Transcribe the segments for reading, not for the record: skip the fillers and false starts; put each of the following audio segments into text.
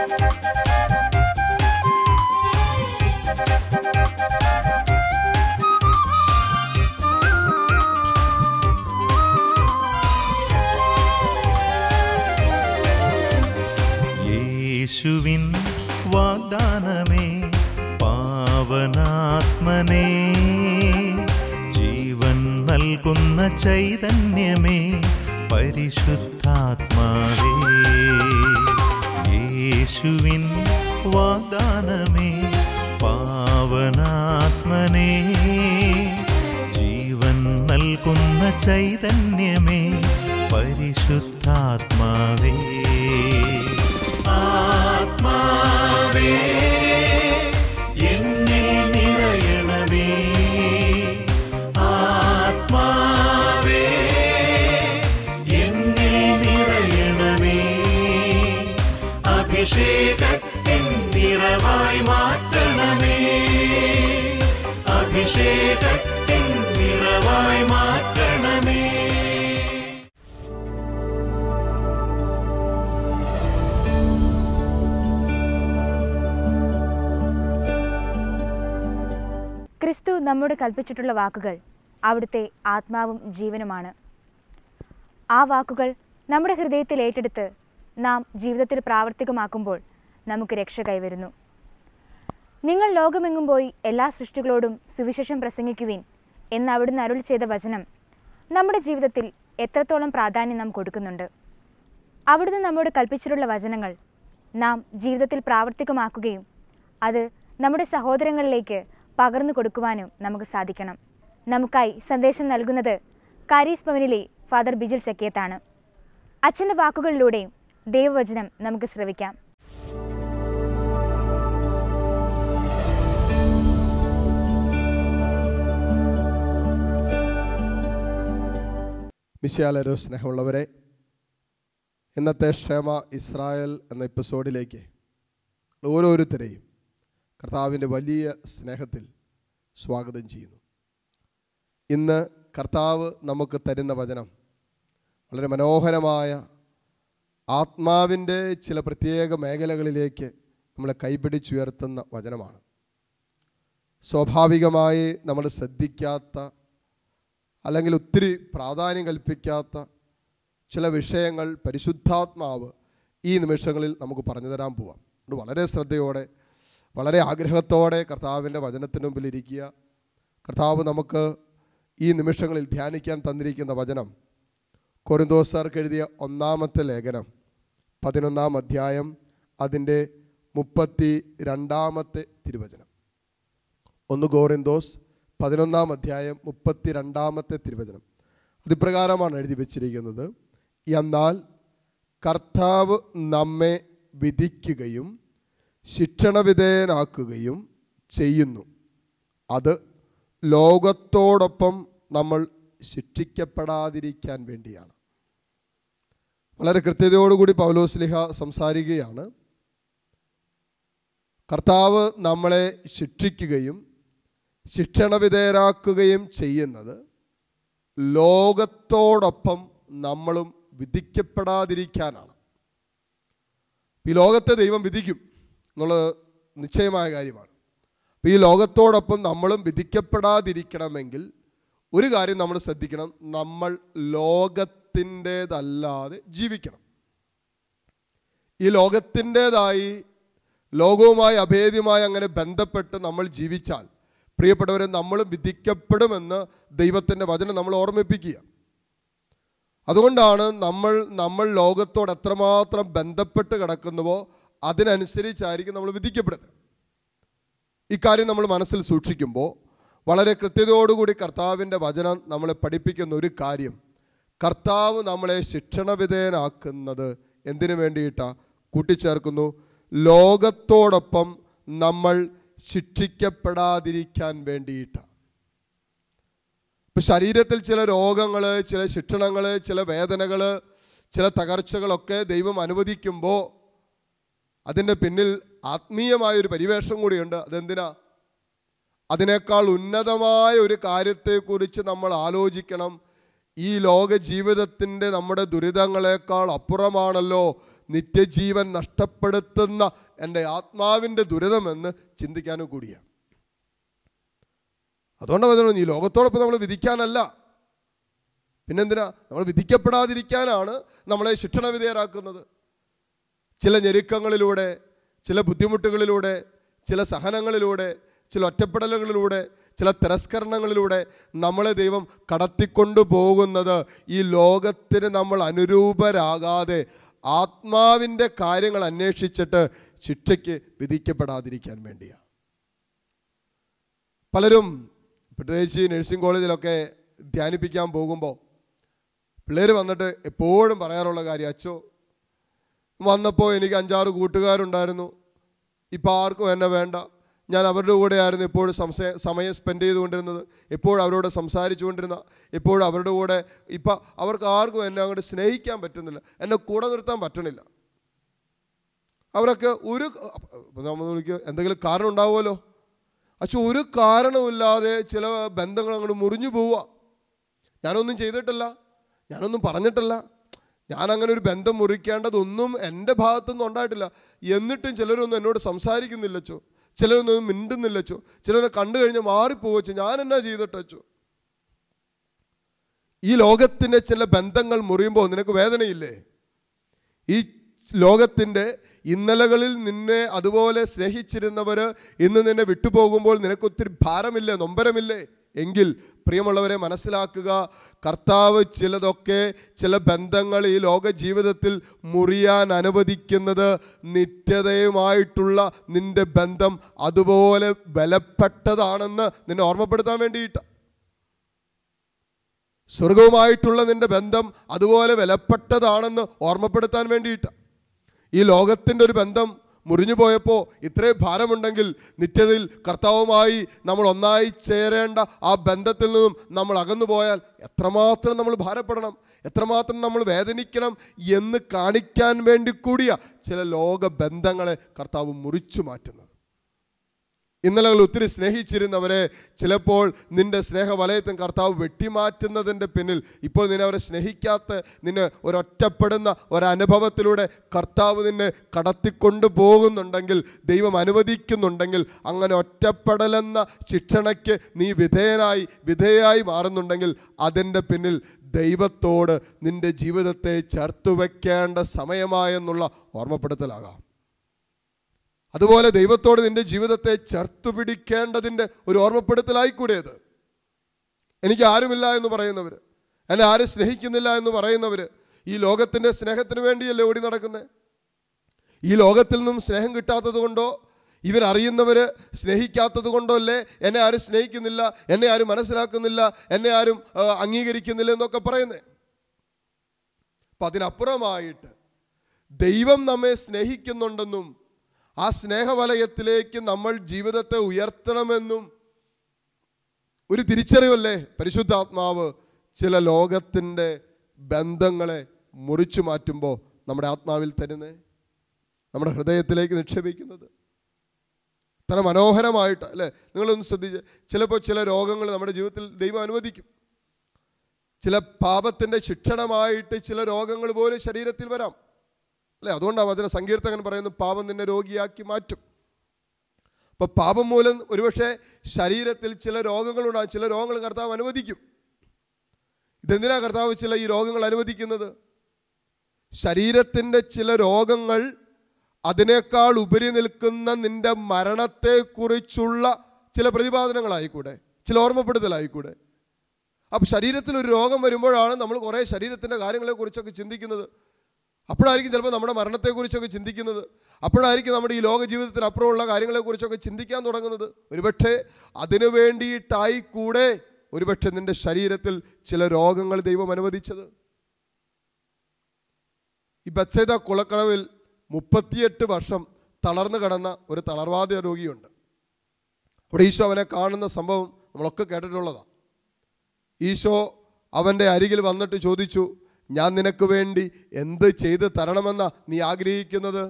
യേശുവിൻ വാഗ്ദാനമേ പാവനാത്മനേ, ജീവൻ നൽകുന്ന ചൈതന്യമേ പരിശുദ്ധാത്മാവേ. യേശുവിൻ വാഗ്ദാനമേ പാവനാത്മനേ, ജീവൻ നൽകുന്ന ചൈതന്യമേ പരിശുദ്ധാത്മാവേ. ആത്മാവേ എന്നിൽ നിറയണമേ, ആത്മാവേ എന്നിൽ നിറയണമേ, അഭിഷേകത്തിൻ നിറവായി മാറ്റണമേ, അഭിഷേകത്തിൻ നിറവായി മാറ്റണമേ. ക്രിസ്തു നമ്മോട് കൽപ്പിച്ചിട്ടുള്ള വാക്കുകൾ അവിടുത്തെ ആത്മാവും ജീവനുമാണ്. ആ വാക്കുകൾ നമ്മുടെ ഹൃദയത്തിൽ ഏറ്റെടുത്ത് നാം ജീവിതത്തിൽ പ്രാവർത്തികമാക്കുമ്പോൾ നമുക്ക് രക്ഷ കൈവരുന്നു. നിങ്ങൾ ലോകമെങ്ങും പോയി എല്ലാ സൃഷ്ടികളോടും സുവിശേഷം പ്രസംഗിക്കുവിൻ എന്ന് അവിടുന്ന് അരുളി ചെയ്ത വചനം നമ്മുടെ ജീവിതത്തിൽ എത്രത്തോളം പ്രാധാന്യം നാം കൊടുക്കുന്നുണ്ട്? അവിടുന്ന് നമ്മോട് കൽപ്പിച്ചിട്ടുള്ള വചനങ്ങൾ നാം ജീവിതത്തിൽ പ്രാവർത്തികമാക്കുകയും അത് നമ്മുടെ സഹോദരങ്ങളിലേക്ക് പകർന്നു കൊടുക്കുവാനും നമുക്ക് സാധിക്കണം. നമുക്കായി സന്ദേശം നൽകുന്നത് കാരീസ് ഭവനിലെ ഫാദർ ബിജിൽ ചക്കിയത്താണ്. അച്ഛൻ്റെ വാക്കുകളിലൂടെയും ദൈവവചനം നമുക്ക് ശ്രവിക്കാം. മിശിഹായിലേറെ സ്നേഹമുള്ളവരെ, ഇന്നത്തെ ക്ഷേമ ഇസ്രായേൽ എന്ന എപ്പിസോഡിലേക്ക് ഓരോരുത്തരെയും കർത്താവിൻ്റെ വലിയ സ്നേഹത്തിൽ സ്വാഗതം ചെയ്യുന്നു. ഇന്ന് കർത്താവ് നമുക്ക് തരുന്ന വചനം വളരെ മനോഹരമായ ആത്മാവിൻ്റെ ചില പ്രത്യേക മേഖലകളിലേക്ക് നമ്മളെ കൈപിടിച്ചുയർത്തുന്ന വചനമാണ്. സ്വാഭാവികമായി നമ്മൾ ശ്രദ്ധിക്കാത്ത അല്ലെങ്കിൽ ഒത്തിരി പ്രാധാന്യം കൽപ്പിക്കാത്ത ചില വിഷയങ്ങൾ പരിശുദ്ധാത്മാവ് ഈ നിമിഷങ്ങളിൽ നമുക്ക് പറഞ്ഞു തരാൻ പോവാം. അത് വളരെ ശ്രദ്ധയോടെ വളരെ ആഗ്രഹത്തോടെ കർത്താവിൻ്റെ വചനത്തിന് മുമ്പിൽ ഇരിക്കുക. കർത്താവ് നമുക്ക് ഈ നിമിഷങ്ങളിൽ ധ്യാനിക്കാൻ തന്നിരിക്കുന്ന വചനം കൊരിന്തോസ്യർക്ക് എഴുതിയ 1-ാമത്തെ ലേഖനം 11-ാം അധ്യായം അതിൻ്റെ 32-ാമത്തെ തിരുവചനം. 1 കൊരിന്തോസ് 11-ാം അധ്യായം 32-ാമത്തെ തിരുവചനം. അതിപ്രകാരമാണ് എഴുതി വച്ചിരിക്കുന്നത്: എന്നാൽ കർത്താവ് നമ്മെ വിധിക്കുകയും ശിക്ഷണവിധേയനാക്കുകയും ചെയ്യുന്നു, അത് ലോകത്തോടൊപ്പം നമ്മൾ ശിക്ഷിക്കപ്പെടാതിരിക്കാൻ വേണ്ടിയാണ്. വളരെ കൃത്യതയോടുകൂടി പൗലോസ്ലീഹ സംസാരിക്കുകയാണ്. കർത്താവ് നമ്മളെ ശിക്ഷിക്കുകയും ശിക്ഷണവിധേയരാക്കുകയും ചെയ്യുന്നത് ലോകത്തോടൊപ്പം നമ്മളും വിധിക്കപ്പെടാതിരിക്കാനാണ്. ഈ ലോകത്തെ ദൈവം വിധിക്കും എന്നുള്ളത് നിശ്ചയമായ കാര്യമാണ്. അപ്പോൾ ഈ ലോകത്തോടൊപ്പം നമ്മളും വിധിക്കപ്പെടാതിരിക്കണമെങ്കിൽ ഒരു കാര്യം നമ്മൾ ശ്രദ്ധിക്കണം: നമ്മൾ ലോകത്തിൻ്റേതല്ലാതെ ജീവിക്കണം. ഈ ലോകത്തിൻ്റേതായി ലോകവുമായി അഭേദ്യമായി അങ്ങനെ ബന്ധപ്പെട്ട് നമ്മൾ ജീവിച്ചാൽ പ്രിയപ്പെട്ടവരെ നമ്മളും വിധിക്കപ്പെടുമെന്ന് ദൈവത്തിൻ്റെ വചനം നമ്മൾ ഓർമ്മിപ്പിക്കുക. അതുകൊണ്ടാണ് നമ്മൾ ലോകത്തോട് എത്രമാത്രം ബന്ധപ്പെട്ട് കിടക്കുന്നുവോ അതിനനുസരിച്ചായിരിക്കും നമ്മൾ വിധിക്കപ്പെടുന്നത്. ഇക്കാര്യം നമ്മൾ മനസ്സിൽ സൂക്ഷിക്കുമ്പോൾ വളരെ കൃത്യതയോടുകൂടി കർത്താവിൻ്റെ വചനം നമ്മളെ പഠിപ്പിക്കുന്ന ഒരു കാര്യം, കർത്താവ് നമ്മളെ ശിക്ഷണവിധേയനാക്കുന്നത് എന്തിനു വേണ്ടിയിട്ടാണ്? കൂട്ടിച്ചേർക്കുന്നു, ലോകത്തോടൊപ്പം നമ്മൾ ശിക്ഷിക്കപ്പെടാതിരിക്കാൻ വേണ്ടിയിട്ടാണ്. ഇപ്പം ശരീരത്തിൽ ചില രോഗങ്ങൾ, ചില ശിക്ഷണങ്ങൾ, ചില വേദനകൾ, ചില തകർച്ചകളൊക്കെ ദൈവം അനുവദിക്കുമ്പോൾ അതിൻ്റെ പിന്നിൽ ആത്മീയമായൊരു പരിവേഷം കൂടിയുണ്ട്. അതെന്തിനാ? അതിനേക്കാൾ ഉന്നതമായ ഒരു കാര്യത്തെക്കുറിച്ച് നമ്മൾ ആലോചിക്കണം. ഈ ലോക ജീവിതത്തിൻ്റെ നമ്മുടെ ദുരിതങ്ങളെക്കാൾ അപ്പുറമാണല്ലോ നിത്യജീവൻ നഷ്ടപ്പെടുത്തുന്ന എൻ്റെ ആത്മാവിൻ്റെ ദുരിതമെന്ന് ചിന്തിക്കാനും കൂടിയാണ്. അതുകൊണ്ടാണ് പറയുന്നത്, ഈ ലോകത്തോടൊപ്പം നമ്മൾ വിധിക്കാനല്ല, പിന്നെന്തിനാ? നമ്മൾ വിധിക്കപ്പെടാതിരിക്കാനാണ് നമ്മളെ ശിക്ഷണ വിധേയരാക്കുന്നത്. ചില ഞെരുക്കങ്ങളിലൂടെ, ചില ബുദ്ധിമുട്ടുകളിലൂടെ, ചില സഹനങ്ങളിലൂടെ, ചില ഒറ്റപ്പെടലുകളിലൂടെ, ചില തിരസ്കരണങ്ങളിലൂടെ നമ്മളെ ദൈവം കടത്തിക്കൊണ്ടു പോകുന്നത് ഈ ലോകത്തിന് നമ്മൾ അനുരൂപരാകാതെ ആത്മാവിൻ്റെ കാര്യങ്ങൾ അന്വേഷിച്ചിട്ട് ശിക്ഷയ്ക്ക് വിധിക്കപ്പെടാതിരിക്കാൻ വേണ്ടിയാണ്. പലരും പ്രത്യേകിച്ച് നഴ്സിംഗ് കോളേജിലൊക്കെ ധ്യാനിപ്പിക്കാൻ പോകുമ്പോൾ പിള്ളേർ വന്നിട്ട് എപ്പോഴും പറയാറുള്ള കാര്യം, അച്ചോ വന്നപ്പോൾ എനിക്ക് 5-6 കൂട്ടുകാരുണ്ടായിരുന്നു, ഇപ്പോൾ ആർക്കും എന്നെ വേണ്ട, ഞാൻ അവരുടെ കൂടെ ആയിരുന്നു എപ്പോഴും സമയം സ്പെൻഡ് ചെയ്തുകൊണ്ടിരുന്നത്, എപ്പോഴും അവരോട് സംസാരിച്ചു കൊണ്ടിരുന്ന, എപ്പോഴും അവരുടെ കൂടെ. ഇപ്പം അവർക്ക് ആർക്കും എന്നെ അങ്ങോട്ട് സ്നേഹിക്കാൻ പറ്റുന്നില്ല, എന്നെ കൂടെ നിർത്താൻ പറ്റണില്ല. അവരൊക്കെ നമ്മൾ വിളിക്കുക, എന്തെങ്കിലും കാരണം ഉണ്ടാവുമല്ലോ. അച്ഛൻ ഒരു കാരണമില്ലാതെ ചില ബന്ധങ്ങൾ അങ്ങോട്ട് മുറിഞ്ഞു പോവുക. ഞാനൊന്നും ചെയ്തിട്ടില്ല, ഞാനൊന്നും പറഞ്ഞിട്ടില്ല, ഞാനങ്ങനെ ഒരു ബന്ധം മുറിക്കേണ്ടതൊന്നും എൻ്റെ ഭാഗത്തുനിന്നും ഉണ്ടായിട്ടില്ല. എന്നിട്ടും ചിലരൊന്നും എന്നോട് സംസാരിക്കുന്നില്ലച്ചോ, ചിലരൊന്നും മിണ്ടുന്നില്ലച്ചോ, ചിലരെ കണ്ടു കഴിഞ്ഞ് മാറിപ്പോവച്ചോ, ഞാൻ എന്നാ ചെയ്തിട്ടച്ചോ. ഈ ലോകത്തിൻ്റെ ചില ബന്ധങ്ങൾ മുറിയുമ്പോൾ നിനക്ക് വേദനയില്ലേ? ഈ ലോകത്തിൻ്റെ ഇന്നലകളിൽ നിന്നെ അതുപോലെ സ്നേഹിച്ചിരുന്നവർ ഇന്ന് നിന്നെ വിട്ടുപോകുമ്പോൾ നിനക്കൊത്തിരി ഭാരമില്ലേ, നൊമ്പരമില്ലേ? എങ്കിൽ പ്രിയമുള്ളവരെ മനസ്സിലാക്കുക, കർത്താവ് ചില ബന്ധങ്ങൾ ഈ ലോക ജീവിതത്തിൽ മുറിയാൻ അനുവദിക്കുന്നത് നിത്യതയുമായിട്ടുള്ള നിന്റെ ബന്ധം അതുപോലെ ബലപ്പെട്ടതാണെന്ന് നിന്നെ ഓർമ്മപ്പെടുത്താൻ വേണ്ടിയിട്ടാണ്. സ്വർഗവുമായിട്ടുള്ള നിന്റെ ബന്ധം അതുപോലെ വിലപ്പെട്ടതാണെന്ന് ഓർമ്മപ്പെടുത്താൻ വേണ്ടിയിട്ടാണ്. ഈ ലോകത്തിൻ്റെ ഒരു ബന്ധം മുറിഞ്ഞു പോയപ്പോൾ ഇത്രയും ഭാരമുണ്ടെങ്കിൽ നിത്യതയിൽ കർത്താവുമായി നമ്മൾ ഒന്നായി ചേരേണ്ട ആ ബന്ധത്തിൽ നിന്നും നമ്മൾ അകന്നു പോയാൽ എത്രമാത്രം നമ്മൾ ഭാരപ്പെടണം, എത്രമാത്രം നമ്മൾ വേദനിക്കണം എന്ന് കാണിക്കാൻ വേണ്ടി കൂടിയ ചില ലോക ബന്ധങ്ങളെ കർത്താവ് മുറിച്ചു മാറ്റുന്നത്. ഇന്നലകൾ ഒത്തിരി സ്നേഹിച്ചിരുന്നവരെ ചിലപ്പോൾ നിന്റെ സ്നേഹവലയത്തും കർത്താവ് വെട്ടിമാറ്റുന്നതിൻ്റെ പിന്നിൽ ഇപ്പോൾ നിന്നെ അവരെ സ്നേഹിക്കാത്ത, നിന്നെ ഒരൊറ്റപ്പെടുന്ന ഒരനുഭവത്തിലൂടെ കർത്താവ് നിന്നെ കടത്തിക്കൊണ്ടു പോകുന്നുണ്ടെങ്കിൽ, ദൈവം അനുവദിക്കുന്നുണ്ടെങ്കിൽ, അങ്ങനെ ഒറ്റപ്പെടലെന്ന ശിക്ഷണയ്ക്ക് നീ വിധേയായി മാറുന്നുണ്ടെങ്കിൽ അതിൻ്റെ പിന്നിൽ ദൈവത്തോട് നിന്റെ ജീവിതത്തെ ചേർത്തു വയ്ക്കേണ്ട സമയമായെന്നുള്ള ഓർമ്മപ്പെടുത്തലാകാം. അതുപോലെ ദൈവത്തോട് നിന്റെ ജീവിതത്തെ ചേർത്തു പിടിക്കേണ്ടതിൻ്റെ ഒരു ഓർമ്മപ്പെടുത്തലായിക്കൂടിയത്. എനിക്ക് ആരുമില്ല എന്ന് പറയുന്നവർ, എന്നെ ആരും സ്നേഹിക്കുന്നില്ല എന്ന് പറയുന്നവർ ഈ ലോകത്തിൻ്റെ സ്നേഹത്തിന് വേണ്ടിയല്ലേ ഓടി നടക്കുന്നത്? ഈ ലോകത്തിൽ നിന്നും സ്നേഹം കിട്ടാത്തത് കൊണ്ടോ, ഇവരറിയുന്നവർ സ്നേഹിക്കാത്തത് കൊണ്ടോ അല്ലേ എന്നെ ആരും സ്നേഹിക്കുന്നില്ല, എന്നെ ആരും മനസ്സിലാക്കുന്നില്ല, എന്നെ ആരും അംഗീകരിക്കുന്നില്ല എന്നൊക്കെ പറയുന്നത്. അപ്പം അതിനപ്പുറമായിട്ട് ദൈവം നമ്മെ സ്നേഹിക്കുന്നുണ്ടെന്നും ആ സ്നേഹവലയത്തിലേക്ക് നമ്മൾ ജീവിതത്തെ ഉയർത്തണമെന്നും ഒരു തിരിച്ചറിവല്ലേ പരിശുദ്ധാത്മാവ് ചില ലോകത്തിൻ്റെ ബന്ധങ്ങളെ മുറിച്ചു മാറ്റുമ്പോൾ നമ്മുടെ ആത്മാവിൽ തരുന്നേ, നമ്മുടെ ഹൃദയത്തിലേക്ക് നിക്ഷേപിക്കുന്നത്. അത്ര മനോഹരമായിട്ട് അല്ലേ? നിങ്ങളൊന്ന് ശ്രദ്ധിച്ച്, ചിലപ്പോൾ ചില രോഗങ്ങൾ നമ്മുടെ ജീവിതത്തിൽ ദൈവം അനുവദിക്കും. ചില പാപത്തിൻ്റെ ശിക്ഷണമായിട്ട് ചില രോഗങ്ങൾ പോലും ശരീരത്തിൽ വരാം അല്ലേ? അതുകൊണ്ടാണ് വചന സങ്കീർത്തകൻ പറയുന്നത്, പാപം നിന്നെ രോഗിയാക്കി മാറ്റും. അപ്പോൾ പാപം മൂലം ഒരുപക്ഷെ ശരീരത്തിൽ ചില രോഗങ്ങളുണ്ടാകും, ചില രോഗങ്ങൾ കർത്താവ് അനുവദിക്കും. ഇതെന്തിനാണ് കർത്താവ് ഈ രോഗങ്ങൾ അനുവദിക്കുന്നത്? ശരീരത്തിൻ്റെ ചില രോഗങ്ങൾ അതിനേക്കാൾ ഉപരി നിൽക്കുന്ന നിന്റെ മരണത്തെക്കുറിച്ചുള്ള ചില പ്രതിപാദനങ്ങളായിക്കൂടെ, ചില ഓർമ്മപ്പെടുത്തലായിക്കൂടെ. അപ്പം ശരീരത്തിൽ ഒരു രോഗം വരുമ്പോഴാണ് നമ്മൾ കുറേ ശരീരത്തിൻ്റെ കാര്യങ്ങളെക്കുറിച്ചൊക്കെ ചിന്തിക്കുന്നത്. അപ്പോഴായിരിക്കും ചിലപ്പോൾ നമ്മുടെ മരണത്തെക്കുറിച്ചൊക്കെ ചിന്തിക്കുന്നത്. അപ്പോഴായിരിക്കും നമ്മുടെ ഈ ലോക ജീവിതത്തിന് അപ്പുറമുള്ള കാര്യങ്ങളെക്കുറിച്ചൊക്കെ ചിന്തിക്കാൻ തുടങ്ങുന്നത്. ഒരുപക്ഷെ അതിനു വേണ്ടിയിട്ടായി കൂടെ ഒരുപക്ഷെ നിന്റെ ശരീരത്തിൽ ചില രോഗങ്ങൾ ദൈവം അനുവദിച്ചത്. ഈ ബത്സേദ കുളക്കടവിൽ 38 വർഷം തളർന്നു കിടന്ന ഒരു തളർവാദ രോഗിയുണ്ട്. അവിടെ ഈശോ അവനെ കാണുന്ന സംഭവം നമ്മളൊക്കെ കേട്ടിട്ടുള്ളതാണ്. ഈശോ അവൻ്റെ അരികിൽ വന്നിട്ട് ചോദിച്ചു, ഞാൻ നിനക്ക് വേണ്ടി എന്ത് ചെയ്ത് തരണമെന്നാ നീ ആഗ്രഹിക്കുന്നത്?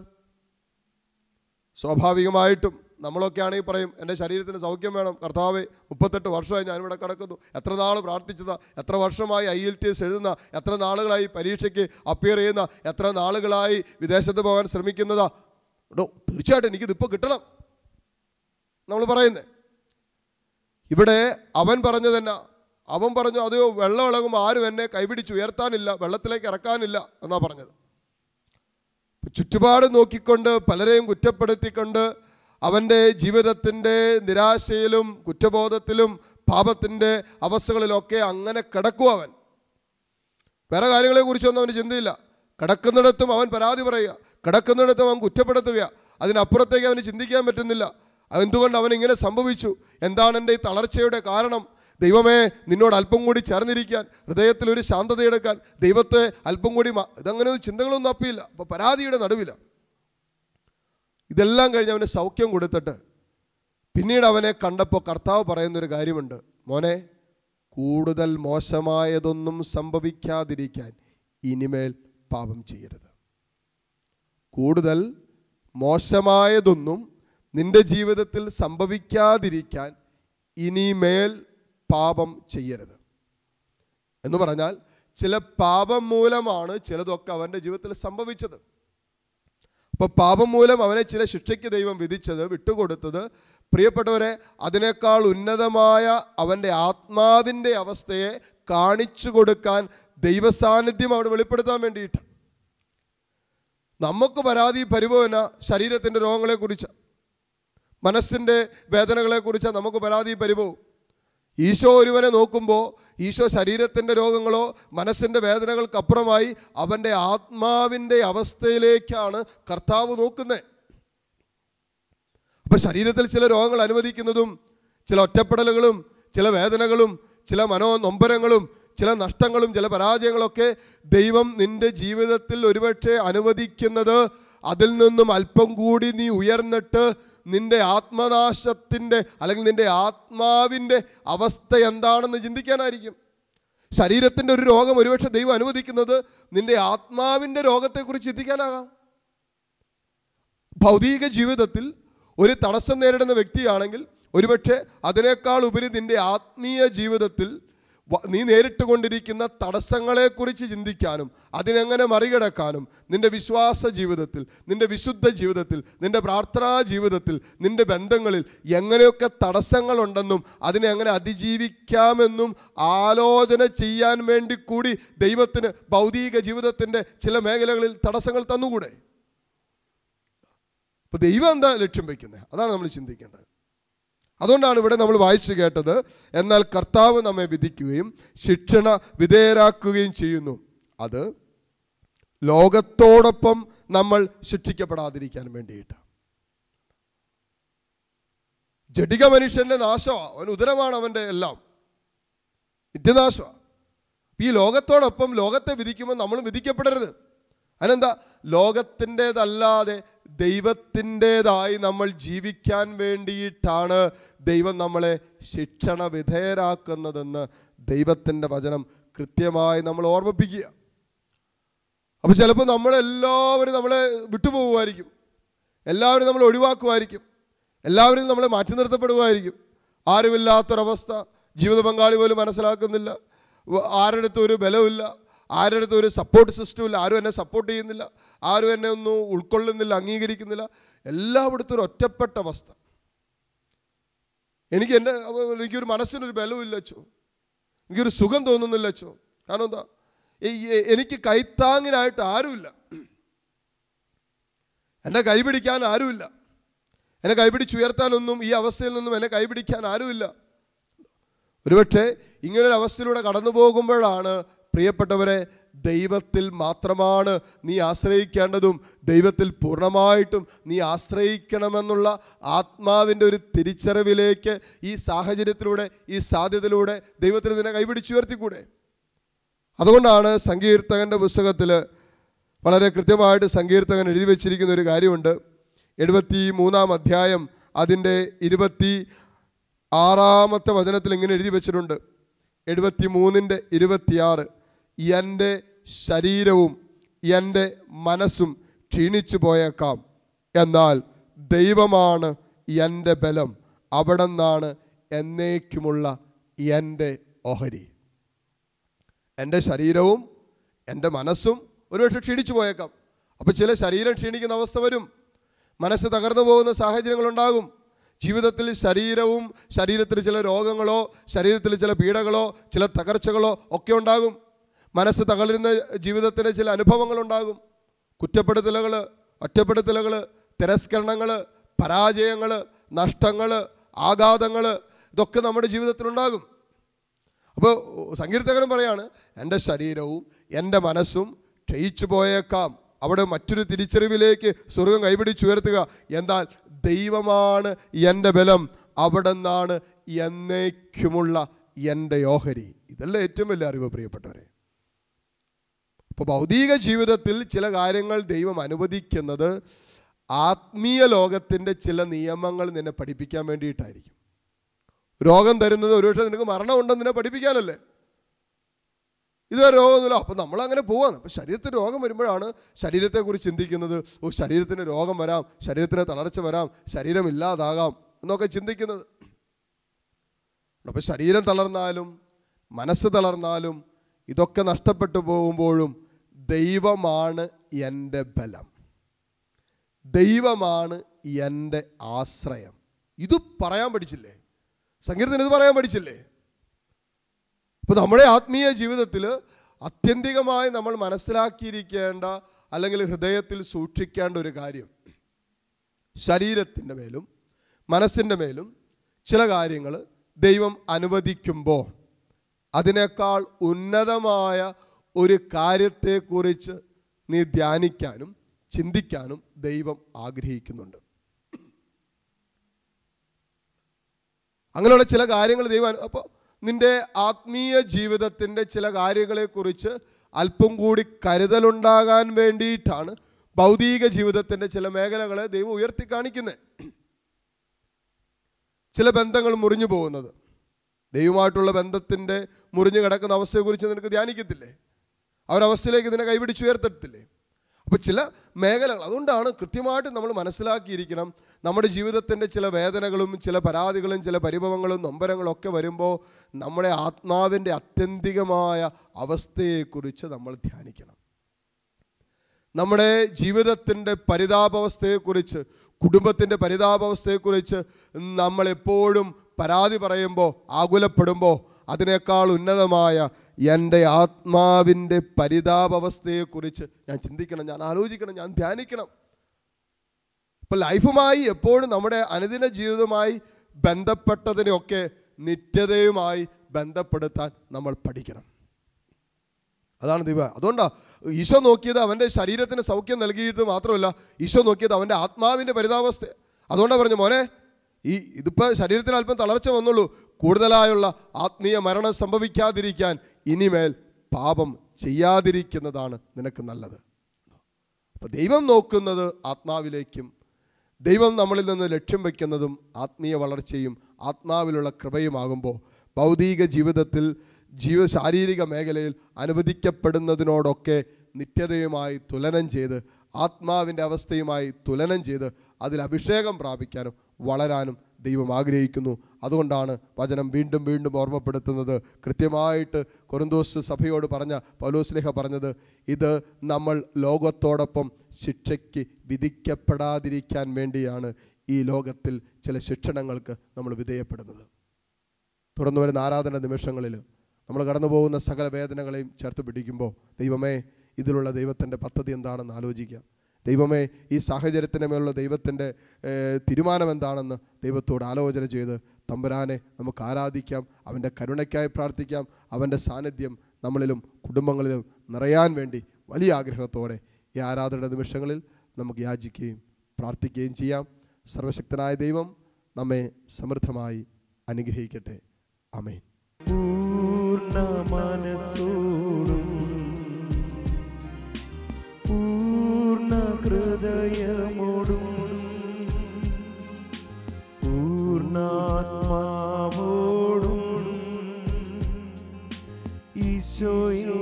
സ്വാഭാവികമായിട്ടും നമ്മളൊക്കെ ആണെങ്കിൽ പറയും, എൻ്റെ ശരീരത്തിന് സൗഖ്യം വേണം കർത്താവേ, 38 വർഷമായി ഞാനിവിടെ കിടക്കുന്നു, എത്ര നാൾ പ്രാർത്ഥിച്ചതാ, എത്ര വർഷമായി IELTS എഴുതുന്ന, എത്ര നാളുകളായി പരീക്ഷയ്ക്ക് അപ്പിയർ ചെയ്യുന്ന, എത്ര നാളുകളായി വിദേശത്ത് പോകാൻ ശ്രമിക്കുന്നതാ. തീർച്ചയായിട്ടും എനിക്കിതിപ്പോൾ കിട്ടണം നമ്മൾ പറയുന്നത്. ഇവിടെ അവൻ പറഞ്ഞു തന്നെ, അവൻ പറഞ്ഞു അതെയോ വെള്ളം ഇളകുമ്പോൾ ആരും എന്നെ കൈപിടിച്ച് ഉയർത്താനില്ല, വെള്ളത്തിലേക്ക് ഇറക്കാനില്ല എന്നാ പറഞ്ഞത്. ചുറ്റുപാട് നോക്കിക്കൊണ്ട് പലരെയും കുറ്റപ്പെടുത്തിക്കൊണ്ട് അവൻ്റെ ജീവിതത്തിൻ്റെ നിരാശയിലും കുറ്റബോധത്തിലും പാപത്തിൻ്റെ അവസ്ഥകളിലൊക്കെ അങ്ങനെ കിടക്കും. അവൻ വേറെ കാര്യങ്ങളെക്കുറിച്ചൊന്നും അവന് ചിന്തയില്ല. കിടക്കുന്നിടത്തും അവൻ പരാതി പറയുക, കിടക്കുന്നിടത്തും അവൻ കുറ്റപ്പെടുത്തുക. അതിനപ്പുറത്തേക്ക് അവന് ചിന്തിക്കാൻ പറ്റുന്നില്ല. എന്തുകൊണ്ട് അവൻ ഇങ്ങനെ സംഭവിച്ചു, എന്താണ് എൻ്റെ ഈ തളർച്ചയുടെ കാരണം? ദൈവമേ, നിന്നോട് അല്പം കൂടി ചേർന്നിരിക്കാൻ, ഹൃദയത്തിലൊരു ശാന്തതയെടുക്കാൻ, ദൈവത്തെ അല്പം കൂടി ഇതങ്ങനെ ചിന്തകളൊന്നും അപ്പിയില്ല. അപ്പോൾ പരാതിയുടെ നടുവില്ല. ഇതെല്ലാം കഴിഞ്ഞ് അവന് സൗഖ്യം കൊടുത്തിട്ട് പിന്നീട് അവനെ കണ്ടപ്പോൾ കർത്താവ് പറയുന്നൊരു കാര്യമുണ്ട്, മോനെ, കൂടുതൽ മോശമായതൊന്നും സംഭവിക്കാതിരിക്കാൻ ഇനിമേൽ പാപം ചെയ്യരുത്. കൂടുതൽ മോശമായതൊന്നും നിന്റെ ജീവിതത്തിൽ സംഭവിക്കാതിരിക്കാൻ ഇനിമേൽ പാപം ചെയ്യരുത് എന്ന് പറഞ്ഞാൽ, ചില പാപം മൂലമാണ് ചിലതൊക്കെ അവൻ്റെ ജീവിതത്തിൽ സംഭവിച്ചത്. അപ്പോൾ പാപം മൂലം അവനെ ചില ശിക്ഷയ്ക്ക് ദൈവം വിധിച്ചത്, വിട്ടുകൊടുത്തത്, പ്രിയപ്പെട്ടവരെ, അതിനേക്കാൾ ഉന്നതമായ അവൻ്റെ ആത്മാവിൻ്റെ അവസ്ഥയെ കാണിച്ചു കൊടുക്കാൻ ദൈവസാന്നിധ്യം അവിടെ വെളിപ്പെടുത്താൻ വേണ്ടിയിട്ട്. നമുക്ക് പരാതി പരിഭവന ശരീരത്തിൻ്റെ രോഗങ്ങളെക്കുറിച്ച്, മനസ്സിൻ്റെ വേദനകളെക്കുറിച്ച് നമുക്ക് പരാതി പരിഭവം. ഈശോ ഒരുവനെ നോക്കുമ്പോൾ ഈശോ ശരീരത്തിൻ്റെ രോഗങ്ങളോ മനസ്സിൻ്റെ വേദനകൾക്കപ്പുറമായി അവൻ്റെ ആത്മാവിൻ്റെ അവസ്ഥയിലേക്കാണ് കർത്താവ് നോക്കുന്നത്. അപ്പോൾ ശരീരത്തിൽ ചില രോഗങ്ങൾ അനുവദിക്കുന്നതും, ചില ഒറ്റപ്പെടലുകളും, ചില വേദനകളും, ചില മനോനൊമ്പരങ്ങളും, ചില നഷ്ടങ്ങളും, ചില പരാജയങ്ങളൊക്കെ ദൈവം നിൻ്റെ ജീവിതത്തിൽ ഒരുപക്ഷെ അനുവദിക്കുന്നത് അതിൽ നിന്നും അല്പം കൂടി നീ ഉയർന്നിട്ട് നിന്റെ ആത്മനാശത്തിൻ്റെ അല്ലെങ്കിൽ നിന്റെ ആത്മാവിൻ്റെ അവസ്ഥ എന്താണെന്ന് ചിന്തിക്കാനായിരിക്കും. ശരീരത്തിൻ്റെ ഒരു രോഗം ഒരുപക്ഷെ ദൈവം അനുവദിക്കുന്നത് നിന്റെ ആത്മാവിൻ്റെ രോഗത്തെക്കുറിച്ച് ചിന്തിക്കാനാകാം. ഭൗതിക ജീവിതത്തിൽ ഒരു തടസ്സം നേരിടുന്ന വ്യക്തിയാണെങ്കിൽ ഒരുപക്ഷെ അതിനേക്കാൾ ഉപരി നിന്റെ ആത്മീയ ജീവിതത്തിൽ നീ നേരിട്ട് കൊണ്ടിരിക്കുന്ന തടസ്സങ്ങളെക്കുറിച്ച് ചിന്തിക്കാനും അതിനെങ്ങനെ മറികടക്കാനും നിന്റെ വിശ്വാസ ജീവിതത്തിൽ, നിന്റെ വിശുദ്ധ ജീവിതത്തിൽ, നിന്റെ പ്രാർത്ഥനാ ജീവിതത്തിൽ, നിന്റെ ബന്ധങ്ങളിൽ എങ്ങനെയൊക്കെ തടസ്സങ്ങളുണ്ടെന്നും അതിനെ എങ്ങനെ അതിജീവിക്കാമെന്നും ആലോചന ചെയ്യാൻ വേണ്ടി കൂടി ദൈവത്തിന് ഭൗതിക ജീവിതത്തിൻ്റെ ചില മേഖലകളിൽ തടസ്സങ്ങൾ തന്നുകൂടെ? അപ്പോൾ ദൈവം എന്താ ലക്ഷ്യം വയ്ക്കുന്നത്? അതാണ് നമ്മൾ ചിന്തിക്കേണ്ടത്. അതുകൊണ്ടാണ് ഇവിടെ നമ്മൾ വായിച്ചു കേട്ടത്, എന്നാൽ കർത്താവ് നമ്മെ വിധിക്കുകയും ശിക്ഷണ വിധേയരാക്കുകയും ചെയ്യുന്നു, അത് ലോകത്തോടൊപ്പം നമ്മൾ ശിക്ഷിക്കപ്പെടാതിരിക്കാൻ വേണ്ടിയിട്ട്. ജഡിക മനുഷ്യന്റെ നാശമാണ്, അവൻ ഉദരമാണ് അവൻ്റെ എല്ലാം, നിത്യനാശമാണ്. ഈ ലോകത്തോടൊപ്പം ലോകത്തെ വിധിക്കുമ്പോൾ നമ്മളും വിധിക്കപ്പെടരുത്. അതിനെന്താ? ലോകത്തിൻ്റെതല്ലാതെ ദൈവത്തിൻ്റെതായി നമ്മൾ ജീവിക്കാൻ വേണ്ടിയിട്ടാണ് ദൈവം നമ്മളെ ശിക്ഷണ വിധേയരാക്കുന്നതെന്ന് ദൈവത്തിൻ്റെ വചനം കൃത്യമായി നമ്മൾ ഓർമ്മിപ്പിക്കുക. അപ്പോൾ ചിലപ്പോൾ നമ്മളെല്ലാവരും നമ്മളെ വിട്ടുപോകുമായിരിക്കും, എല്ലാവരും നമ്മളെ ഒഴിവാക്കുമായിരിക്കും, എല്ലാവരും നമ്മളെ മാറ്റി നിർത്തപ്പെടുമായിരിക്കും. ആരുമില്ലാത്തൊരവസ്ഥ, ജീവിത പങ്കാളി പോലും മനസ്സിലാക്കുന്നില്ല, ആരുടെ അടുത്തും ഒരു ബലമില്ല, ആരുടെ അടുത്തും ഒരു സപ്പോർട്ട് സിസ്റ്റം ഇല്ല, ആരും എന്നെ സപ്പോർട്ട് ചെയ്യുന്നില്ല, ആരും എന്നെ ഒന്നും ഉൾക്കൊള്ളുന്നില്ല, അംഗീകരിക്കുന്നില്ല, എല്ലായിടത്തും ഒരു ഒറ്റപ്പെട്ട അവസ്ഥ. എനിക്കൊരു മനസ്സിനൊരു ബലമില്ല അച്ചോ, എനിക്കൊരു സുഖം തോന്നുന്നില്ല അച്ചോ. കാരണം എന്താ? എനിക്ക് കൈത്താങ്ങിനായിട്ട് ആരുമില്ല, എന്നെ കൈപിടിക്കാൻ ആരുമില്ല, എന്നെ കൈപിടിച്ചുയർത്താനൊന്നും, ഈ അവസ്ഥയിൽ നിന്നും എന്നെ കൈപിടിക്കാൻ ആരുമില്ല. ഒരുപക്ഷെ ഇങ്ങനൊരു അവസ്ഥയിലൂടെ കടന്നു പോകുമ്പോഴാണ് പ്രിയപ്പെട്ടവരെ ദൈവത്തിൽ മാത്രമാണ് നീ ആശ്രയിക്കേണ്ടതും ദൈവത്തിൽ പൂർണ്ണമായിട്ടും നീ ആശ്രയിക്കണമെന്നുള്ള ആത്മാവിൻ്റെ ഒരു തിരിച്ചറിവിലേക്ക് ഈ സാഹചര്യത്തിലൂടെ, ഈ സാധ്യതയിലൂടെ ദൈവത്തിന് നിന്നെ കൈപിടിച്ചുയർത്തിക്കൂടെ? അതുകൊണ്ടാണ് സങ്കീർത്തകൻ്റെ പുസ്തകത്തിൽ വളരെ കൃത്യമായിട്ട് സങ്കീർത്തകൻ എഴുതി വച്ചിരിക്കുന്ന ഒരു കാര്യമുണ്ട്. 73-ാം അധ്യായം അതിൻ്റെ 26-ാമത്തെ വചനത്തിൽ ഇങ്ങനെ എഴുതി വച്ചിട്ടുണ്ട്. 73:26, എൻ്റെ ശരീരവും എൻ്റെ മനസ്സും ക്ഷീണിച്ചു പോയേക്കാം, എന്നാൽ ദൈവമാണ് എൻ്റെ ബലം, അവിടെ നിന്നാണ് എന്നേക്കുമുള്ള എൻ്റെ ഓഹരി. എൻ്റെ ശരീരവും എൻ്റെ മനസ്സും ഒരുപക്ഷെ ക്ഷീണിച്ചു പോയേക്കാം. അപ്പോൾ ചില ശരീരം ക്ഷീണിക്കുന്ന അവസ്ഥ വരും, മനസ്സ് തകർന്നു പോകുന്ന സാഹചര്യങ്ങളുണ്ടാകും. ജീവിതത്തിൽ ശരീരത്തിൽ ചില രോഗങ്ങളോ ശരീരത്തിൽ ചില പീഡകളോ ചില തകർച്ചകളോ ഒക്കെ ഉണ്ടാകും. മനസ്സ് തകരുന്ന ജീവിതത്തിന് ചില അനുഭവങ്ങളുണ്ടാകും. കുറ്റപ്പെടുത്തലുകൾ, ഒറ്റപ്പെടുത്തലുകൾ, തിരസ്കരണങ്ങൾ, പരാജയങ്ങൾ, നഷ്ടങ്ങൾ, ആഘാതങ്ങൾ, ഇതൊക്കെ നമ്മുടെ ജീവിതത്തിലുണ്ടാകും. അപ്പോൾ സങ്കീർത്തകൻ പറയാണ്, എൻ്റെ ശരീരവും എൻ്റെ മനസ്സും ക്ഷയിച്ചു പോയേക്കാം. അവിടെ മറ്റൊരു തിരിച്ചറിവിലേക്ക് സ്വർഗം കൈപിടിച്ചുയർത്തുക. എന്നാൽ ദൈവമാണ് എൻ്റെ ബലം, അവിടെ നിന്നാണ് എന്നേക്കുമുള്ള എൻ്റെ ഓഹരി. ഇതല്ല ഏറ്റവും വലിയ അറിവ് പ്രിയപ്പെട്ടവരെ. അപ്പോൾ ഭൗതിക ജീവിതത്തിൽ ചില കാര്യങ്ങൾ ദൈവം അനുവദിക്കുന്നത് ആത്മീയ ലോകത്തിൻ്റെ ചില നിയമങ്ങൾ നിന്നെ പഠിപ്പിക്കാൻ വേണ്ടിയിട്ടായിരിക്കും. രോഗം തരുന്നത് ഒരുപക്ഷെ നിനക്ക് മരണമുണ്ടെന്ന് നിന്നെ പഠിപ്പിക്കാനല്ലേ. ഇതുവരെ രോഗമൊന്നുമില്ല, അപ്പം നമ്മളങ്ങനെ പോവാണ്. അപ്പം ശരീരത്തിന് രോഗം വരുമ്പോഴാണ് ശരീരത്തെക്കുറിച്ച് ചിന്തിക്കുന്നത്. ശരീരത്തിന് രോഗം വരാം, ശരീരത്തിന് തളർച്ച വരാം, ശരീരം ഇല്ലാതാകാം എന്നൊക്കെ ചിന്തിക്കുന്നത്. അപ്പം ശരീരം തളർന്നാലും മനസ്സ് തളർന്നാലും ഇതൊക്കെ നഷ്ടപ്പെട്ടു പോകുമ്പോഴും ദൈവമാണ് എൻ്റെ ബലം, ദൈവമാണ് എൻ്റെ ആശ്രയം. ഇത് പറയാൻ പഠിച്ചില്ലേ? സങ്കീർത്തനം ഇത് പറയാൻ പഠിച്ചില്ലേ? ഇപ്പോൾ നമ്മുടെ ആത്മീയ ജീവിതത്തിൽ ആത്യന്തികമായി നമ്മൾ മനസ്സിലാക്കിയിരിക്കേണ്ട അല്ലെങ്കിൽ ഹൃദയത്തിൽ സൂക്ഷിക്കേണ്ട ഒരു കാര്യം, ശരീരത്തിൻ്റെ മേലും മനസ്സിൻ്റെ മേലും ചില കാര്യങ്ങൾ ദൈവം അനുവദിക്കുമ്പോൾ അതിനേക്കാൾ ഉന്നതമായ ഒരു കാര്യത്തെക്കുറിച്ച് നീ ധ്യാനിക്കാനും ചിന്തിക്കാനും ദൈവം ആഗ്രഹിക്കുന്നുണ്ട്. അങ്ങനെയുള്ള ചില കാര്യങ്ങൾ ദൈവം, അപ്പോൾ നിൻ്റെ ആത്മീയ ജീവിതത്തിൻ്റെ ചില കാര്യങ്ങളെക്കുറിച്ച് അല്പം കൂടി കരുതലുണ്ടാകാൻ വേണ്ടിയിട്ടാണ് ഭൗതിക ജീവിതത്തിൻ്റെ ചില മേഖലകളെ ദൈവം ഉയർത്തി കാണിക്കുന്നത്. ചില ബന്ധങ്ങൾ മുറിഞ്ഞു പോകുന്നത്, ദൈവമായിട്ടുള്ള ബന്ധത്തിൻ്റെ മുറിഞ്ഞു കിടക്കുന്ന അവസ്ഥയെക്കുറിച്ച് നിനക്ക് ധ്യാനിക്കത്തില്ലേ? അവരവസ്ഥയിലേക്ക് നിന്നെ കൈപിടിച്ചുയർത്തത്തില്ലേ? അപ്പോൾ ചില മേഖലകൾ, അതുകൊണ്ടാണ് കൃത്യമായിട്ട് നമ്മൾ മനസ്സിലാക്കിയിരിക്കണം, നമ്മുടെ ജീവിതത്തിൻ്റെ ചില വേദനകളും ചില പരാതികളും ചില പരിഭവങ്ങളും നൊമ്പരങ്ങളും ഒക്കെ വരുമ്പോൾ നമ്മുടെ ആത്മാവിൻ്റെ ആത്യന്തികമായ അവസ്ഥയെക്കുറിച്ച് നമ്മൾ ധ്യാനിക്കണം. നമ്മുടെ ജീവിതത്തിൻ്റെ പരിതാപാവസ്ഥയെക്കുറിച്ച്, കുടുംബത്തിൻ്റെ പരിതാപാവസ്ഥയെക്കുറിച്ച് നമ്മളെപ്പോഴും പരാതി പറയുമ്പോൾ, ആകുലപ്പെടുമ്പോൾ അതിനേക്കാൾ ഉന്നതമായ എൻ്റെ ആത്മാവിൻ്റെ പരിതാപാവസ്ഥയെക്കുറിച്ച് ഞാൻ ചിന്തിക്കണം, ഞാൻ ആലോചിക്കണം, ഞാൻ ധ്യാനിക്കണം. ഇപ്പോൾ ലൈഫുമായി എപ്പോഴും നമ്മുടെ അനുദിന ജീവിതവുമായി ബന്ധപ്പെട്ടതിനെയൊക്കെ നിത്യതയുമായി ബന്ധപ്പെടുത്താൻ നമ്മൾ പഠിക്കണം. അതാണ് ദൈവം. അതുകൊണ്ടാണ് ഈശോ നോക്കിയത് അവൻ്റെ ശരീരത്തിന് സൗഖ്യം നൽകിയിട്ട് മാത്രമല്ല, ഈശോ നോക്കിയത് അവൻ്റെ ആത്മാവിൻ്റെ പരിതാപാവസ്ഥ. അതുകൊണ്ടാണ് പറഞ്ഞു, മോനെ ഇതിപ്പോൾ ശരീരത്തിന് അല്പം തളർച്ച വന്നുള്ളൂ, കൂടുതലായുള്ള ആത്മീയ മരണം സംഭവിക്കാതിരിക്കാൻ ഇനിമേൽ പാപം ചെയ്യാതിരിക്കുന്നതാണ് നിനക്ക് നല്ലത്. അപ്പോൾ ദൈവം നോക്കുന്നത് ആത്മാവിലേക്കും, ദൈവം നമ്മളിൽ നിന്ന് ലക്ഷ്യം വയ്ക്കുന്നതും ആത്മീയ വളർച്ചയും ആത്മാവിലുള്ള കൃപയുമാകുമ്പോൾ ഭൗതിക ജീവിതത്തിൽ ശാരീരിക മേഖലയിൽ അനുവദിക്കപ്പെടുന്നതിനോടൊക്കെ നിത്യതയുമായി തുലനം ചെയ്ത്, ആത്മാവിൻ്റെ അവസ്ഥയുമായി തുലനം ചെയ്ത് അതിൽ അഭിഷേകം പ്രാപിക്കാനും വളരാനും ദൈവം ആഗ്രഹിക്കുന്നു. അതുകൊണ്ടാണ് വചനം വീണ്ടും വീണ്ടും ഓർമ്മപ്പെടുത്തുന്നത്, കൃത്യമായിട്ട് കൊരിന്തോസ് സഭയോട് പറഞ്ഞ പൗലോസ്ലീഹ പറഞ്ഞത്, ഇത് നമ്മൾ ലോകത്തോടൊപ്പം ശിക്ഷയ്ക്ക് വിധിക്കപ്പെടാതിരിക്കാൻ വേണ്ടിയാണ് ഈ ലോകത്തിൽ ചില ശിക്ഷണങ്ങൾക്ക് നമ്മൾ വിധേയപ്പെടുന്നത്. തുടർന്ന് വരുന്ന ആരാധന നിമിഷങ്ങളിൽ നമ്മൾ കടന്നു പോകുന്ന സകല വേദനകളെയും ചേർത്ത് പിടിക്കുമ്പോൾ, ദൈവമേ ഇതിലുള്ള ദൈവത്തിൻ്റെ പദ്ധതി എന്താണെന്ന് ആലോചിക്കുക. ദൈവമേ ഈ സാഹചര്യത്തിന് മേലുള്ള ദൈവത്തിൻ്റെ തീരുമാനം എന്താണെന്ന് ദൈവത്തോട് ആലോചന ചെയ്ത് തമ്പുരാനെ നമുക്ക് ആരാധിക്കാം, അവൻ്റെ കരുണയ്ക്കായി പ്രാർത്ഥിക്കാം. അവൻ്റെ സാന്നിധ്യം നമ്മളിലും കുടുംബങ്ങളിലും നിറയാൻ വേണ്ടി വലിയ ആഗ്രഹത്തോടെ ഈ ആരാധന നിമിഷങ്ങളിൽ നമുക്ക് യാചിക്കുകയും പ്രാർത്ഥിക്കുകയും ചെയ്യാം. സർവശക്തനായ ദൈവം നമ്മെ സമൃദ്ധമായി അനുഗ്രഹിക്കട്ടെ. ആമേൻ. പൂർണ്ണ മനസ്സോടും പൂർണ്ണ ഹൃദയമോടും പൂർണ്ണാത്മാവോടും ഈശോയെ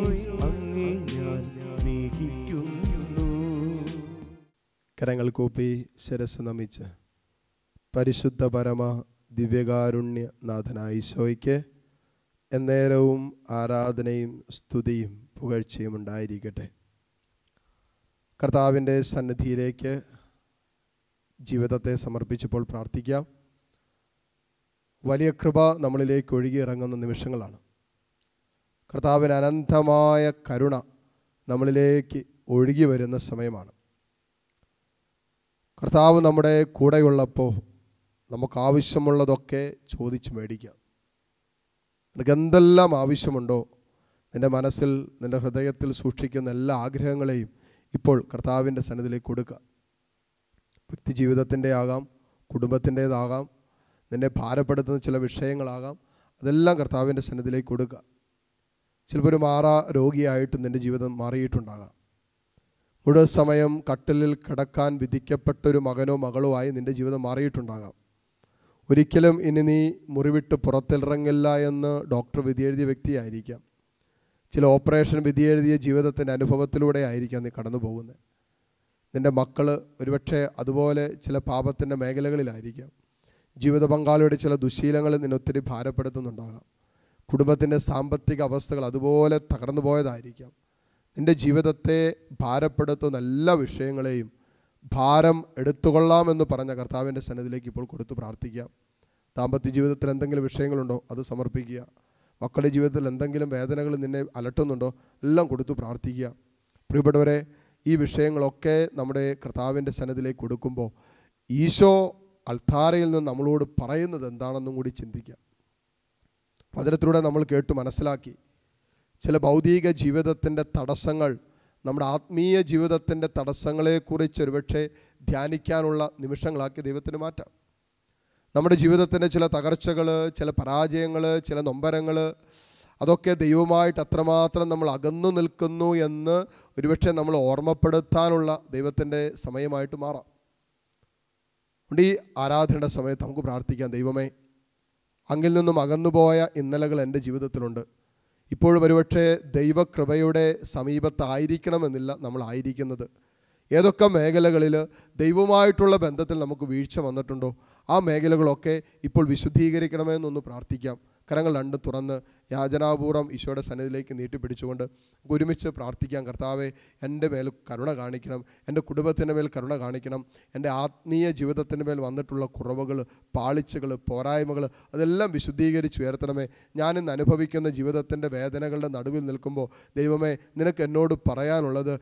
അങ്ങേ ഞാൻ സ്നേഹിക്കുന്നു. കരങ്ങൾ കൂപ്പി ശിരസ്സ് നമിച്ച് പരിശുദ്ധ പരമ ദിവ്യകാരുണ്യ നാഥനായ ഈശോയ്ക്ക് എന്നേരവും ആരാധനയും സ്തുതിയും പുകഴ്ചയും ഉണ്ടായിരിക്കട്ടെ. കർത്താവിൻ്റെ സന്നിധിയിലേക്ക് ജീവിതത്തെ സമർപ്പിച്ചപ്പോൾ പ്രാർത്ഥിക്കാം. വലിയ കൃപ നമ്മളിലേക്ക് ഒഴുകി ഇറങ്ങുന്ന നിമിഷങ്ങളാണ്. കർത്താവിന് അനന്തമായ കരുണ നമ്മളിലേക്ക് ഒഴുകി വരുന്ന സമയമാണ്. കർത്താവ് നമ്മുടെ കൂടെയുള്ളപ്പോൾ നമുക്ക് ആവശ്യമുള്ളതൊക്കെ ചോദിച്ച് മേടിക്കാം. നിനക്ക് എന്തെല്ലാം ആവശ്യമുണ്ടോ, നിൻ്റെ മനസ്സിൽ നിൻ്റെ ഹൃദയത്തിൽ സൂക്ഷിക്കുന്ന എല്ലാ ആഗ്രഹങ്ങളെയും ഇപ്പോൾ കർത്താവിൻ്റെ സന്നിധിയിലേക്ക് കൊടുക്കുക. വ്യക്തി ജീവിതത്തിൻ്റെ ആകാം, കുടുംബത്തിൻ്റേതാകാം, നിന്നെ ഭാരപ്പെടുത്തുന്ന ചില വിഷയങ്ങളാകാം, അതെല്ലാം കർത്താവിൻ്റെ സന്നിധിയിലേക്ക് കൊടുക്കുക. ചിലപ്പോൾ ഒരു രോഗിയായിട്ട് നിൻ്റെ ജീവിതം മാറിയിട്ടുണ്ടാകാം. മുഴുവൻ സമയം കട്ടിലിൽ കിടക്കാൻ വിധിക്കപ്പെട്ടൊരു മകനോ മകളോ ആയി നിൻ്റെ ജീവിതം മാറിയിട്ടുണ്ടാകാം. ഒരിക്കലും ഇനി നീ മുറിവിട്ട് പുറത്തിറങ്ങില്ല എന്ന് ഡോക്ടർ വിധിയെഴുതിയ വ്യക്തിയായിരിക്കാം. ചില ഓപ്പറേഷൻ വിധിയെഴുതിയ ജീവിതത്തിൻ്റെ അനുഭവത്തിലൂടെ ആയിരിക്കാം നീ കടന്നു പോകുന്നത്. നിൻ്റെ മക്കൾ ഒരുപക്ഷെ അതുപോലെ ചില പാപത്തിൻ്റെ മേഖലകളിലായിരിക്കാം. ജീവിത പങ്കാളിയുടെ ചില ദുശീലങ്ങൾ നിന്നെ ഒത്തിരി ഭാരപ്പെടുത്തുന്നുണ്ടാകാം. കുടുംബത്തിൻ്റെ സാമ്പത്തിക അവസ്ഥകൾ അതുപോലെ തകർന്നു പോയതായിരിക്കാം. നിൻ്റെ ജീവിതത്തെ ഭാരപ്പെടുത്തുന്ന എല്ലാ വിഷയങ്ങളെയും ഭാരം എടുത്തുകൊള്ളാമെന്ന് പറഞ്ഞ കർത്താവിൻ്റെ സന്നിധിയിലേക്ക് ഇപ്പോൾ കൊടുത്തു പ്രാർത്ഥിക്കാം. ദാമ്പത്യ ജീവിതത്തിൽ എന്തെങ്കിലും വിഷയങ്ങളുണ്ടോ അത് സമർപ്പിക്കുക. മക്കളുടെ ജീവിതത്തിൽ എന്തെങ്കിലും വേദനകൾ നിന്നെ അലട്ടുന്നുണ്ടോ എല്ലാം കൊടുത്തു പ്രാർത്ഥിക്കുക. പ്രിയപ്പെട്ടവരെ, ഈ വിഷയങ്ങളൊക്കെ നമ്മുടെ കർത്താവിൻ്റെ സന്നിധിയിലേക്ക് കൊടുക്കുമ്പോൾ ഈശോ അൾത്താരയിൽ നിന്ന് നമ്മളോട് പറയുന്നത് എന്താണെന്നും കൂടി ചിന്തിക്കാം. വചനത്തിലൂടെ നമ്മൾ കേട്ടു മനസ്സിലാക്കി. ചില ഭൗതിക ജീവിതത്തിൻ്റെ തടസ്സങ്ങൾ നമ്മുടെ ആത്മീയ ജീവിതത്തിൻ്റെ തടസ്സങ്ങളെക്കുറിച്ച് ഒരുപക്ഷെ ധ്യാനിക്കാനുള്ള നിമിഷങ്ങളാക്കി ദൈവത്തിന് മാറ്റാം. നമ്മുടെ ജീവിതത്തിൻ്റെ ചില തകർച്ചകൾ, ചില പരാജയങ്ങൾ, ചില നൊമ്പരങ്ങൾ, അതൊക്കെ ദൈവമായിട്ട് അത്രമാത്രം നമ്മൾ അകന്നു നിൽക്കുന്നു എന്ന് ഒരുപക്ഷെ നമ്മൾ ഓർമ്മപ്പെടുത്താനുള്ള ദൈവത്തിൻ്റെ സമയമായിട്ട് മാറാം. അതുകൊണ്ട് ഈ ആരാധനയുടെ സമയത്ത് നമുക്ക് പ്രാർത്ഥിക്കാം. ദൈവമേ, അങ്ങിൽ നിന്നും അകന്നുപോയ ഇന്നലകൾ എൻ്റെ ജീവിതത്തിലുണ്ട്. ഇപ്പോഴും ഒരുപക്ഷെ ദൈവകൃപയുടെ സമീപത്തായിരിക്കണമെന്നില്ല നമ്മളായിരിക്കുന്നത്. ഏതൊക്കെ മേഖലകളിൽ ദൈവമായിട്ടുള്ള ബന്ധത്തിൽ നമുക്ക് വീഴ്ച വന്നിട്ടുണ്ടോ ആ മേഖലകളൊക്കെ ഇപ്പോൾ വിശുദ്ധീകരിക്കണമെന്നൊന്ന് പ്രാർത്ഥിക്കാം. കരങ്ങൾ രണ്ടും തുറന്ന് യാചനാപൂർവ്വം ഈശോയുടെ സന്നിധിയിലേക്ക് നീട്ടിപ്പിടിച്ചുകൊണ്ട് ഒരുമിച്ച് പ്രാർത്ഥിക്കാം. കർത്താവെ, എൻ്റെ മേൽ കരുണ കാണിക്കണം, എൻ്റെ കുടുംബത്തിൻ്റെ മേൽ കരുണ കാണിക്കണം. എൻ്റെ ആത്മീയ ജീവിതത്തിൻ്റെ മേൽ വന്നിട്ടുള്ള കുറവുകൾ, പാളിച്ചകൾ, പോരായ്മകൾ അതെല്ലാം വിശുദ്ധീകരിച്ച് ഉയർത്തണമേ. ഞാനിന്ന് അനുഭവിക്കുന്ന ജീവിതത്തിൻ്റെ വേദനകളുടെ നടുവിൽ നിൽക്കുമ്പോൾ ദൈവമേ, നിനക്ക് എന്നോട് പറയാനുള്ളത്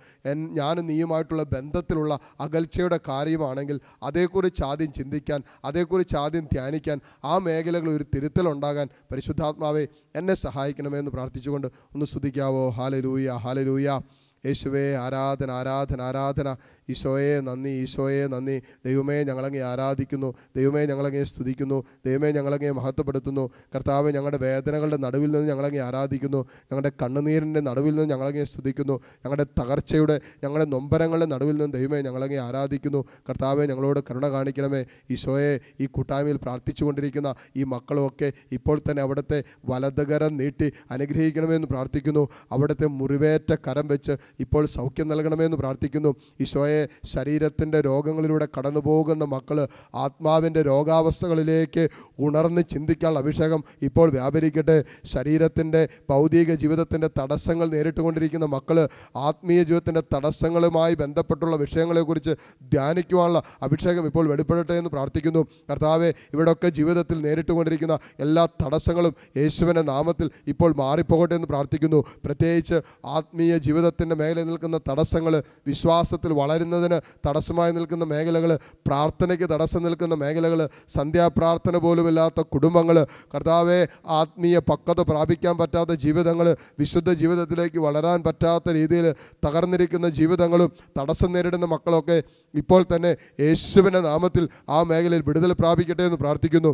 ഞാനും നീയുമായിട്ടുള്ള ബന്ധത്തിലുള്ള അകൽച്ചയുടെ കാര്യമാണെങ്കിൽ അതേക്കുറിച്ച് ആദ്യം ചിന്തിക്കാൻ, അതേക്കുറിച്ച് ആദ്യം ധ്യാനിക്കാൻ, ആ മേഖലകളിൽ ഒരു തിരുത്തലുണ്ടാകാൻ പരിശുദ്ധാത്മാവെ എന്നെ സഹായിക്കണമെന്ന് പ്രാർത്ഥിച്ചുകൊണ്ട് ഒന്ന് സ്തുതിക്കാവോ? Hallelujah, hallelujah. യേശുവേ, ആരാധന, ആരാധന, ആരാധന. ഈശോയെ നന്ദി, ഈശോയെ നന്ദി. ദൈവമേ, ഞങ്ങളങ്ങേ ആരാധിക്കുന്നു. ദൈവമേ, ഞങ്ങളങ്ങേ സ്തുതിക്കുന്നു. ദൈവമേ, ഞങ്ങളങ്ങേ മഹത്വപ്പെടുത്തുന്നു. കർത്താവേ, ഞങ്ങളുടെ വേദനകളുടെ നടുവിൽ നിന്ന് ഞങ്ങളങ്ങേ ആരാധിക്കുന്നു. ഞങ്ങളുടെ കണ്ണുനീരിൻ്റെ നടുവിൽ നിന്ന് ഞങ്ങളങ്ങേ സ്തുതിക്കുന്നു. ഞങ്ങളുടെ തകർച്ചയുടെ, ഞങ്ങളുടെ നൊമ്പരങ്ങളുടെ നടുവിൽ നിന്ന് ദൈവമേ ഞങ്ങളങ്ങേ ആരാധിക്കുന്നു. കർത്താവേ, ഞങ്ങളോട് കരുണ കാണിക്കണമേ. ഈശോയെ, ഈ കൂട്ടായ്മയിൽ പ്രാർത്ഥിച്ചുകൊണ്ടിരിക്കുന്ന ഈ മക്കളുമൊക്കെ ഇപ്പോൾ തന്നെ അവിടുത്തെ വലതുകരം നീട്ടി അനുഗ്രഹിക്കണമെന്ന് പ്രാർത്ഥിക്കുന്നു. അവിടുത്തെ മുറിവേറ്റ കരം വെച്ച് ഇപ്പോൾ സൗഖ്യം നൽകണമെന്ന് പ്രാർത്ഥിക്കുന്നു. ഈശോയെ, ശരീരത്തിൻ്റെ രോഗങ്ങളിലൂടെ കടന്നു പോകുന്ന മക്കൾ ആത്മാവിൻ്റെ രോഗാവസ്ഥകളിലേക്ക് ഉണർന്ന് ചിന്തിക്കാനുള്ള അഭിഷേകം ഇപ്പോൾ വ്യാപരിക്കട്ടെ. ശരീരത്തിൻ്റെ ഭൗതിക ജീവിതത്തിൻ്റെ തടസ്സങ്ങൾ നേരിട്ടുകൊണ്ടിരിക്കുന്ന മക്കൾ ആത്മീയ ജീവിതത്തിൻ്റെ തടസ്സങ്ങളുമായി ബന്ധപ്പെട്ടുള്ള വിഷയങ്ങളെക്കുറിച്ച് ധ്യാനിക്കുവാനുള്ള അഭിഷേകം ഇപ്പോൾ വെളിപ്പെടട്ടെ എന്ന് പ്രാർത്ഥിക്കുന്നു. കർത്താവെ, ഇവിടെയൊക്കെ ജീവിതത്തിൽ നേരിട്ടുകൊണ്ടിരിക്കുന്ന എല്ലാ തടസ്സങ്ങളും യേശുവിൻ്റെ നാമത്തിൽ ഇപ്പോൾ മാറിപ്പോകട്ടെ എന്ന് പ്രാർത്ഥിക്കുന്നു. പ്രത്യേകിച്ച് ആത്മീയ ജീവിതത്തിൻ്റെ മേഖലയിൽ നിൽക്കുന്ന തടസ്സങ്ങൾ, വിശ്വാസത്തിൽ വളരുന്നതിന് തടസ്സമായി നിൽക്കുന്ന മേഖലകൾ, പ്രാർത്ഥനയ്ക്ക് തടസ്സം നിൽക്കുന്ന മേഖലകൾ, സന്ധ്യാപ്രാർത്ഥന പോലുമില്ലാത്ത കുടുംബങ്ങൾ, കർത്താവെ, ആത്മീയ പക്വത പ്രാപിക്കാൻ പറ്റാത്ത ജീവിതങ്ങൾ, വിശുദ്ധ ജീവിതത്തിലേക്ക് വളരാൻ പറ്റാത്ത രീതിയിൽ തകർന്നിരിക്കുന്ന ജീവിതങ്ങളും തടസ്സം നേരിടുന്ന മക്കളൊക്കെ ഇപ്പോൾ തന്നെ യേശുവിൻ്റെ നാമത്തിൽ ആ മേഖലയിൽ വിടുതൽ പ്രാപിക്കട്ടെ എന്ന് പ്രാർത്ഥിക്കുന്നു.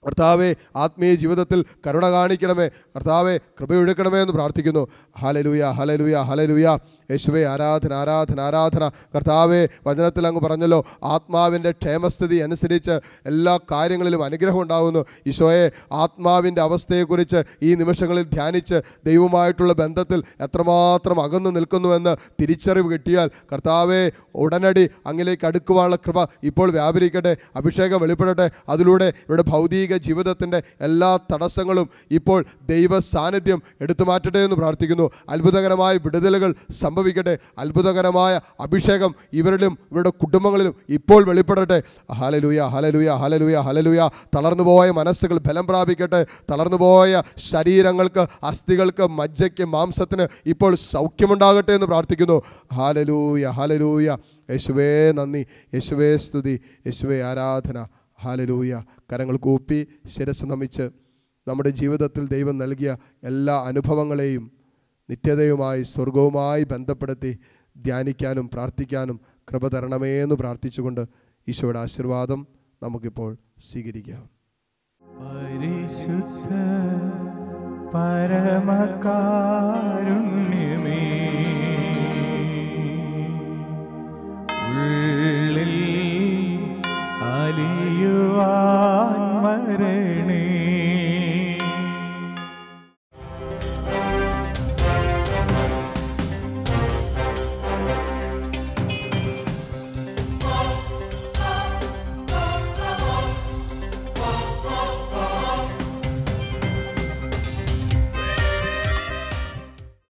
കർത്താവെ ആത്മീയ ജീവിതത്തിൽ കരുണ കാണിക്കണമേ, കർത്താവെ കൃപയൊഴുക്കണമേ എന്ന് പ്രാർത്ഥിക്കുന്നു. Hallelujah, hallelujah, hallelujah. യേശുവേ ആരാധന, ആരാധന, ആരാധന. കർത്താവെ വചനത്തിൽ അങ്ങ് പറഞ്ഞല്ലോ, ആത്മാവിൻ്റെ ക്ഷേമസ്ഥിതി അനുസരിച്ച് എല്ലാ കാര്യങ്ങളിലും അനുഗ്രഹം ഉണ്ടാകുന്നു. ഈശോയെ, ആത്മാവിൻ്റെ അവസ്ഥയെക്കുറിച്ച് ഈ നിമിഷങ്ങളിൽ ധ്യാനിച്ച് ദൈവവുമായിട്ടുള്ള ബന്ധത്തിൽ എത്രമാത്രം അകന്നു നിൽക്കുന്നുവെന്ന് തിരിച്ചറിവ് കിട്ടിയാൽ കർത്താവെ ഉടനടി അങ്ങിലേക്ക് അടുക്കുവാനുള്ള കൃപ ഇപ്പോൾ വ്യാപരിക്കട്ടെ, അഭിഷേകം വെളിപ്പെടട്ടെ. അതിലൂടെ ഇവിടെ ഭൗതിക ജീവിതത്തിൻ്റെ എല്ലാ തടസ്സങ്ങളും ഇപ്പോൾ ദൈവ സാന്നിധ്യം എടുത്തു മാറ്റട്ടെ എന്ന് പ്രാർത്ഥിക്കുന്നു. അത്ഭുതകരമായ വിടുതലുകൾ സംഭവിക്കട്ടെ, അത്ഭുതകരമായ അഭിഷേകം ഇവരിലും ഇവരുടെ കുടുംബങ്ങളിലും ഇപ്പോൾ വെളിപ്പെടട്ടെ. Hallelujah, hallelujah, hallelujah, hallelujah. തളർന്നുപോയ മനസ്സുകൾ ബലം പ്രാപിക്കട്ടെ, തളർന്നുപോയ ശരീരങ്ങൾക്ക്, അസ്ഥികൾക്ക്, മജ്ജയ്ക്ക്, മാംസത്തിന് ഇപ്പോൾ സൗഖ്യമുണ്ടാകട്ടെ എന്ന് പ്രാർത്ഥിക്കുന്നു. Hallelujah, hallelujah. യേശുവേ നന്ദി, യേശുവേ സ്തുതി, യേശുവേ ആരാധന. ഹല്ലേലൂയ. കരങ്ങൾ കൂപ്പി ശിരസ്സ് നമിച്ച് നമ്മുടെ ജീവിതത്തിൽ ദൈവം നൽകിയ എല്ലാ അനുഭവങ്ങളെയും നിത്യതയുമായി സ്വർഗവുമായി ബന്ധപ്പെടുത്തി ധ്യാനിക്കാനും പ്രാർത്ഥിക്കാനും കൃപ തരണമേ എന്ന് പ്രാർത്ഥിച്ചുകൊണ്ട് ഈശോയുടെ ആശീർവാദം നമുക്കിപ്പോൾ സ്വീകരിക്കാം. പരിശുദ്ധ പരമകാരുണ്യ